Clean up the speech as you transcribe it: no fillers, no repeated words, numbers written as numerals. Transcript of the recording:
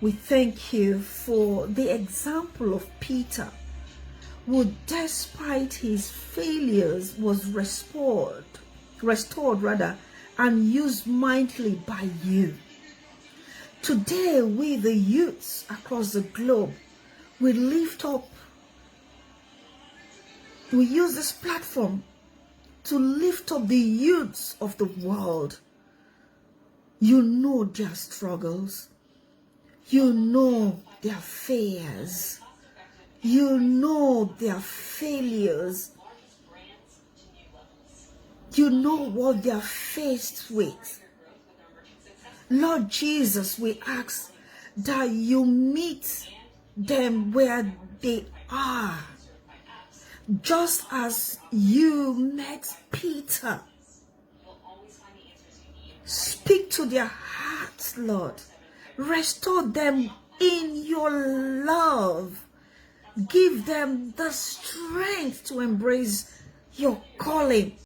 We thank you for the example of Peter, who despite his failures was restored and used mightily by you. Today, we the youths across the globe, we use this platform to lift up the youths of the world. You know their struggles. You know their fears. You know their failures. You know what they are faced with. Lord Jesus, we ask that you meet them where they are, just as you met Peter. Speak to their hearts, Lord. Restore them in your love. Give them the strength to embrace your calling.